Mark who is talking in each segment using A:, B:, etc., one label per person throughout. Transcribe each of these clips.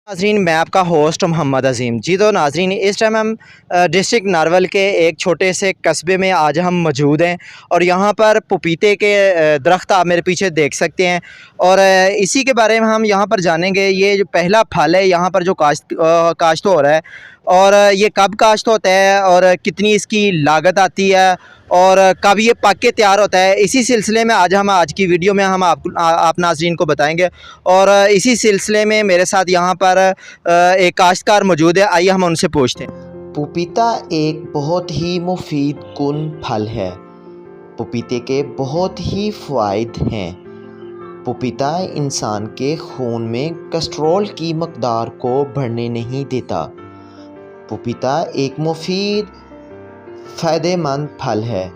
A: नाजरीन, मैं आपका होस्ट मोहम्मद अज़ीम जी। तो नाजरीन, इस टाइम हम डिस्ट्रिक्ट नारवल के एक छोटे से कस्बे में आज हम मौजूद हैं और यहाँ पर पपीते के दरख्त आप मेरे पीछे देख सकते हैं और इसी के बारे में हम यहाँ पर जानेंगे। ये जो पहला फल है यहाँ पर जो काश्त हो रहा है और ये कब काश्त होता है और कितनी इसकी लागत आती है और कब ये पक के तैयार होता है, इसी सिलसिले में आज की वीडियो में हम आप नाज़रीन को बताएंगे। और इसी सिलसिले में मेरे साथ यहाँ पर एक काश्तकार मौजूद है, आइए हम उनसे पूछते हैं।
B: पपीता एक बहुत ही मुफीद कुन फल है। पपीते के बहुत ही फ़वाइद हैं। पपीता इंसान के खून में कोलेस्ट्रॉल की मकदार को बढ़ने नहीं देता। पपीता एक मुफीद फ़ायदेमंद फल है।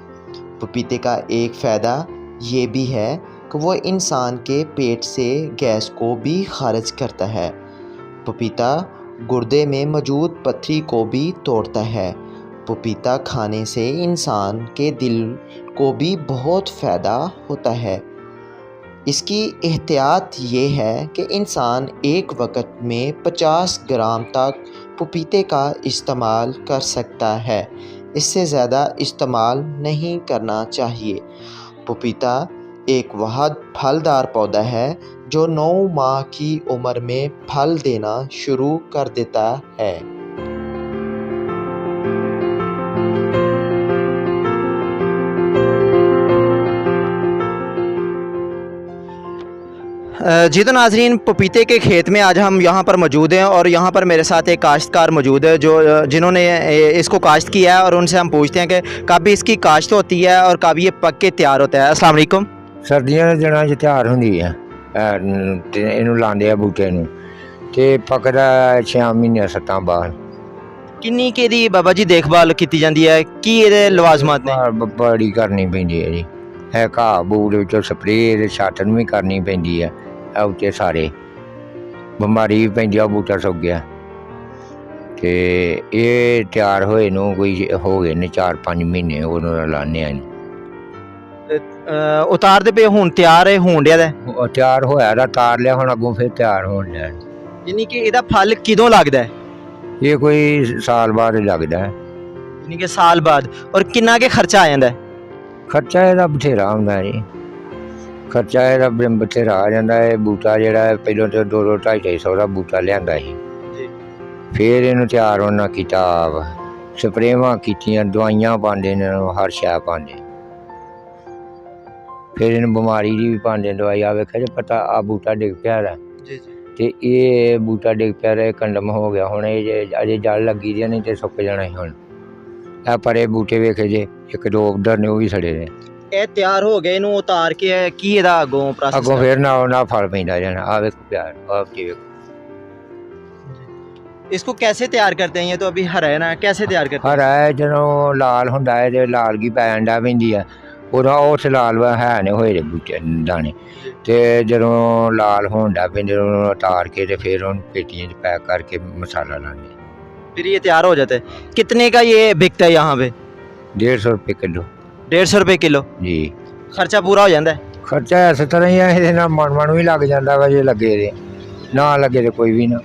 B: पपीते का एक फ़ायदा ये भी है कि वो इंसान के पेट से गैस को भी खारिज करता है। पपीता गुर्दे में मौजूद पत्थरी को भी तोड़ता है। पपीता खाने से इंसान के दिल को भी बहुत फ़ायदा होता है। इसकी एहतियात ये है कि इंसान एक वक्त में 50 ग्राम तक पपीते का इस्तेमाल कर सकता है, इससे ज़्यादा इस्तेमाल नहीं करना चाहिए। पपीता एक वाहिद फलदार पौधा है जो 9 माह की उम्र में फल देना शुरू कर देता है।
A: जी तो नाजरीन, पपीते के खेत में आज हम यहाँ पर मौजूद हैं और यहाँ पर मेरे साथ एक काश्तकार मौजूद है जिन्होंने इसको काश्त किया है और उनसे हम पूछते हैं कि कब इसकी काश्त होती है और कब ये पक के तैयार होता है। अस्सलाम वालेकुम।
C: सर्दियों के दिनों तैयार होंदी है, इनू लांदे बूटे नू ते पकदा 6 महीने 7 बाद।
A: किन्नी के दी बाबा जी देखभाल की जाती है, की ये लवाजमात ने?
C: बड़ी करनी पैंदी है जी, है घाह बूट विचों स्प्रे छाटन भी करनी पैंदी है। उत्ते सारे बमारी भी पैंदी, बूटा सुक गया ते ये तैयार होए नू कोई हो गए ने 4-5 महीने उन्होंने लाने हैं।
A: उतारते पे हुण तैयार है, होण दिया
C: तैयार होया दा तार लिया, हुण अगों फिर तैयार होण दिया।
A: यानी कि इहदा फल किदों लगदा है?
C: ये कोई साल बाद लगदा है।
A: यानी कि साल बाद। और किन्ना के खर्चा आ जांदा है?
C: खर्चा ਇਹਦਾ बथेरा ਹੁੰਦਾ जी, खर्चा ਇਹਦਾ बथेरा आ ਜਾਂਦਾ है। बूटा ਜਿਹੜਾ ਪਹਿਲਾਂ तो 200-250 ਦਾ बूटा ਲਿਆਂਦਾ ਸੀ, ਫਿਰ ਇਹਨੂੰ ਤਿਆਰ ਉਹਨਾਂ ਕੀਤਾ, ਸਪਰੇਵਾਂ ਕੀਤੀਆਂ, ਦਵਾਈਆਂ ਪਾਉਂਦੇ ਨੇ, ਹਰ ਸ਼ੈ ਪਾਉਂਦੇ, ਫਿਰ ਇਹਨੂੰ ਬਿਮਾਰੀ ਦੀ ਵੀ ਪਾਉਂਦੇ ਦਵਾਈ। ਆ ਵੇਖਿਆ ਜੇ ਪਤਾ ਆ ਬੂਟਾ ਡਿੱਗ ਪਿਆ ਦਾ ਤੇ ਇਹ ਬੂਟਾ ਡਿੱਗ ਪਿਆ ਦਾ, ਕੰਡਮ ਹੋ ਗਿਆ। ਹੁਣ ਇਹ ਅਜੇ ਜੜ ਲੱਗੀ ਦੀ ਨਹੀਂ ਤੇ ਸੁੱਕ ਜਾਣਾ ਸੀ। ਹੁਣ ਇਹ ਪਰੇ ਬੂਟੇ ਵੇਖੇ ਜੇ, ਇੱਕ ਦੋ ਉਧਰ ਨੇ, ਉਹ ਵੀ ਸੜੇ ਨੇ।
A: ਇਹ ਤਿਆਰ ਹੋ ਗਏ, ਇਹਨੂੰ ਉਤਾਰ ਕੇ ਕੀ ਇਹਦਾ ਅੱਗੋਂ ਪ੍ਰੋਸੈਸ?
C: ਅੱਗੋਂ ਫਿਰ ਨਾ ਫਲ ਪੈਂਦਾ ਜਾਣਾ। ਆ ਵੇਖੋ ਪਿਆਰ, ਆਪ ਜੀ ਵੇਖੋ।
A: इसको कैसे तैयार करते हैं? ये तो अभी हरा है ना, कैसे तैयार करते हैं?
C: हरा है ਜਦੋਂ ਲਾਲ ਹੁੰਦਾ ਹੈ ਤੇ ਲਾਲਗੀ ਪੈ ਜਾਂਦਾ ਪੈਂਦੀ ਹੈ, ਉਦੋਂ ਉਸ ਲਾਲ ਹੈ ਨੇ ਹੋਏ ਦੇ ਬੂਟੇ ਦਾਣੇ, ਤੇ ਜਦੋਂ ਲਾਲ ਹੁੰਦਾ ਪੈਂਦੇ ਉਹਨੂੰ ਉਤਾਰ ਕੇ ਤੇ ਫਿਰ ਉਹਨੂੰ ਪੇਟੀਆਂ 'ਚ ਪੈਕ ਕਰਕੇ ਮਸਾਲਾ ਲਾਉਂਦੇ,
A: फिर ये तैयार हो जाता है। कितने का ये बिकता है यहाँ पे?
C: 150 रुपये किलो।
A: 150 रुपये किलो
C: जी।
A: खर्चा पूरा हो जाता है?
C: ਖਰਚਾ ਇਸ ਤਰ੍ਹਾਂ ਹੀ ਹੈ, ਇਹਦੇ ਨਾਲ ਮਨ ਵੀ ਲੱਗ ਜਾਂਦਾ ਵਾ, ਜੇ ਲੱਗੇ ਦੇ ਨਾ ਲੱਗੇ ਤੇ ਕੋਈ ਵੀ ਨਾ।